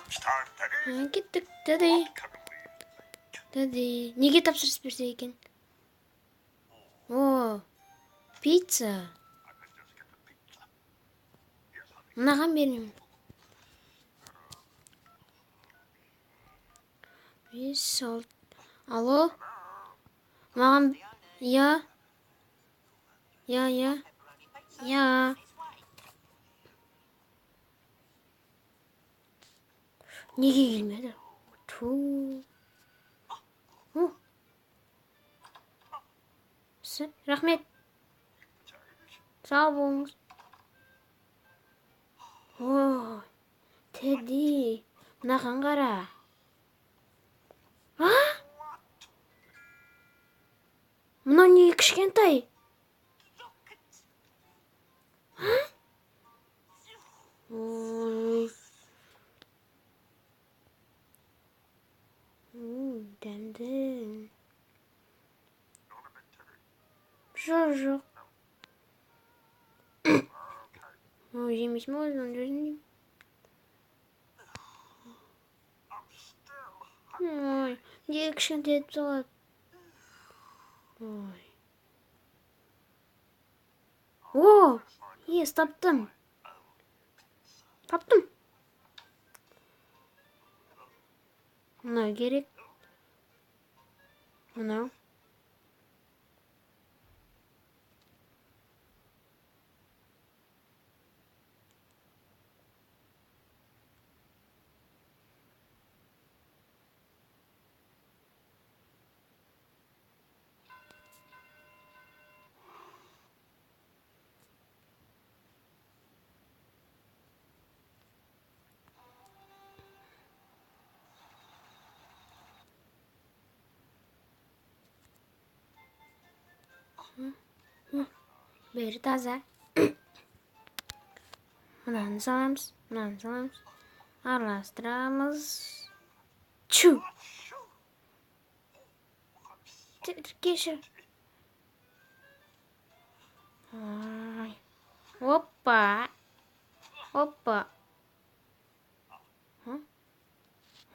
Кеттік, дәді. Неге тапсырыс берсе екен? О, пицца. Мынаған беремін. 5, 6. Алло? Маған... Я? Неге келмеді? Ту. Рахмет. Сау болыңыз. Ой, Тедди. Мынаған қара. Мынау не кішкентай? Ой. Дәмді. Жоқ. Ой, жемейсің ме өзің жүрін? Ой, неге кішкентай етіп салады? Ой. О, ес, таптым. Мынау керек. Мынау. Бері таза. Мынаны саламыз. Араластырамыз. Чу! Кешір. Опа.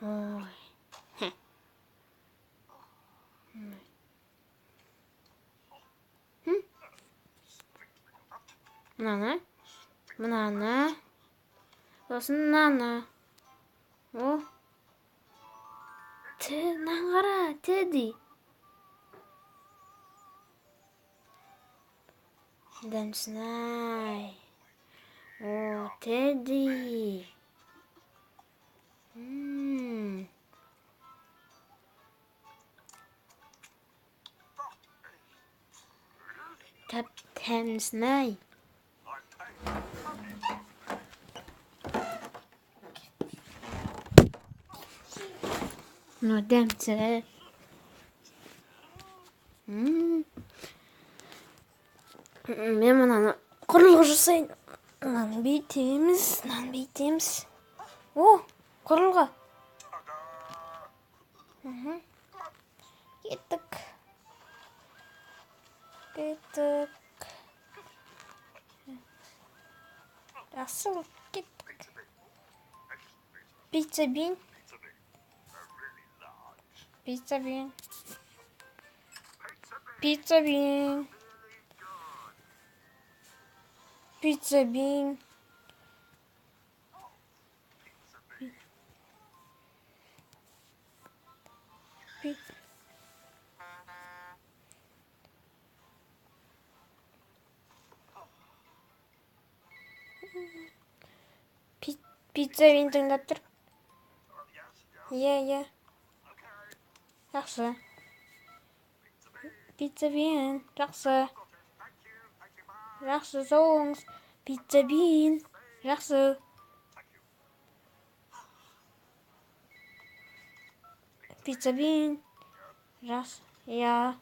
Ой. Мынаны. Сосын мынаны. О. Мынаны қара, Тедди. Дәмсін-ай. О, Тедди. Тәмсін-ай. Дәмсі. Мен мынаны құрылғы жасайын. Мынаны бейтеміз. О, құрылғы. Кеттік. Асыл, кеттік. Пицца бин. Пицца бин тыңдап тұр. Иә. Жақсы. Пицца бин. Жақсы. Соғыңыз. Пицца бин. Жақсы. Пицца бин. Жақсы. Я.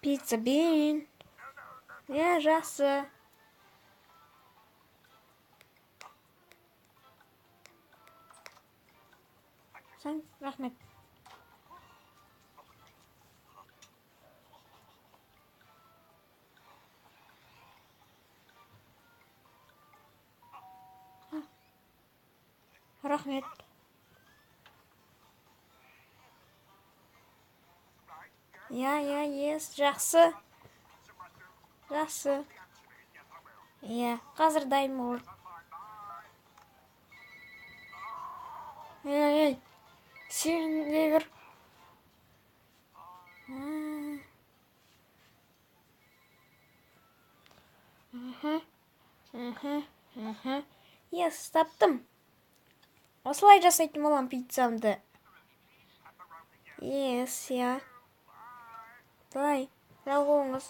Пицца бин. Я, жақсы. Рахмет. рахмет. Ес, жақсы. Жақсы. Қазір дайын бол. Сен кір. Таптым. Осылай жасайтын болам пиццамды. Былай, сау болыңыз.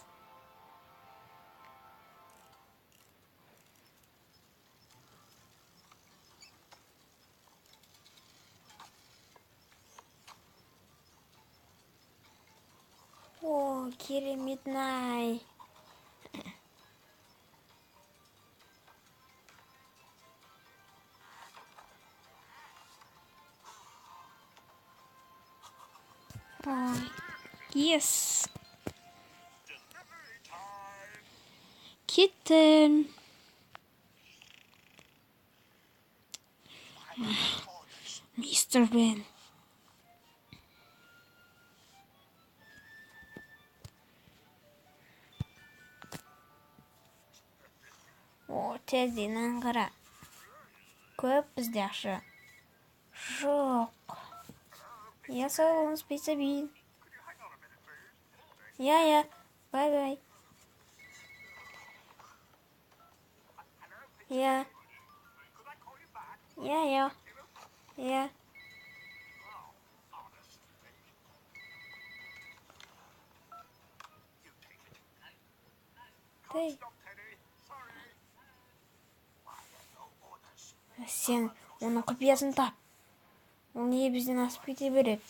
О, керемет-ай. Ес. Kitten. Мистер Бен. О, тезінен қара. Көп бізде ақша. Жоқ. Сау болыңыз, Pizza Bean. Бай-бай. Тэй. Сен оның құпиясын тап. Ол не бізден асып кете береді.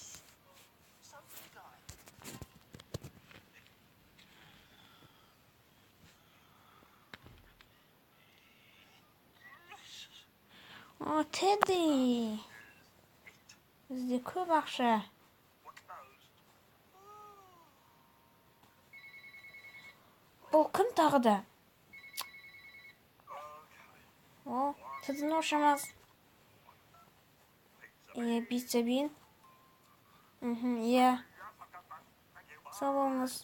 О, Тедди. Бізде көп ақша. Бұл кім тағы да? О, Теддіні ошамаз. Pizza Bean. Сау болыңыз.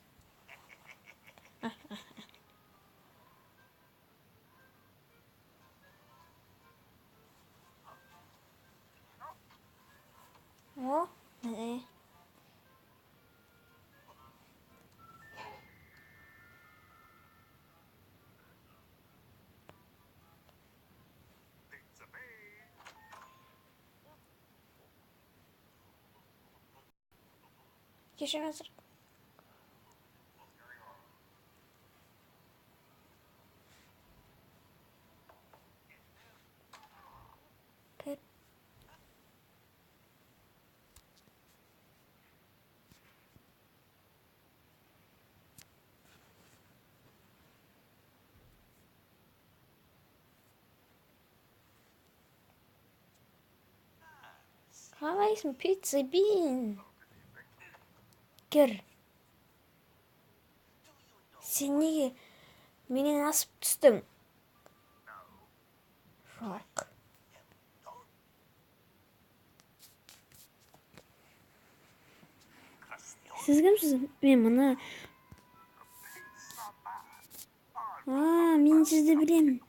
О, кешіріңіздер. Қалайсың, Pizza Bean? Кір. Сен неге менен асып түстің? Жоқ. Сіз кімсіз? Мен мұны... Мен сізді білемін.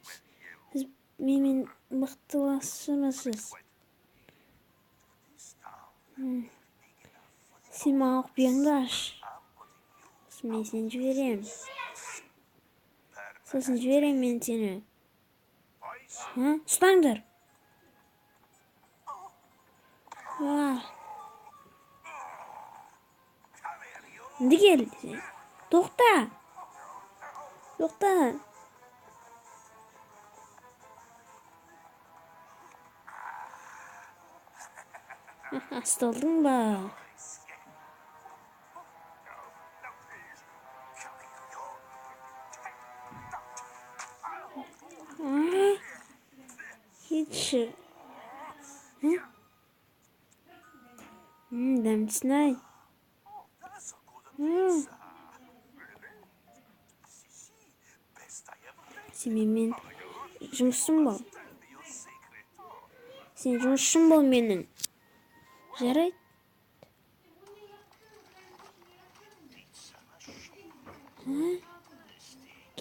Сіз менімен мықтыласымысыз. Сен маған құпияңды аш. Мен сені жіберем. Сосын жіберем мен сені. Ұстаңдар. Үнді кел. Тоқта. Асталдың ба? Кетші. Дәмдісін ай. Сен менімен жұмыссың ба? Сен жұмысшым бол менің. Жарайды.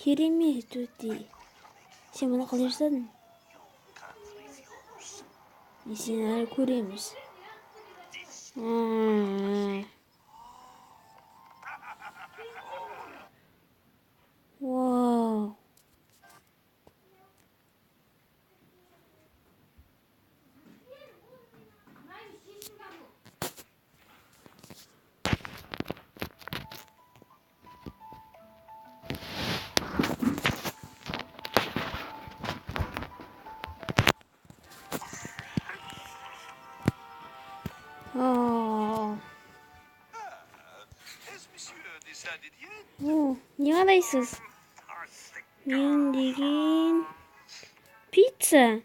Керемет өте. Сен мұны қалай жасадың? Сен әлі көреміз. Вау. Не қалайсыз? Мен деген пицца.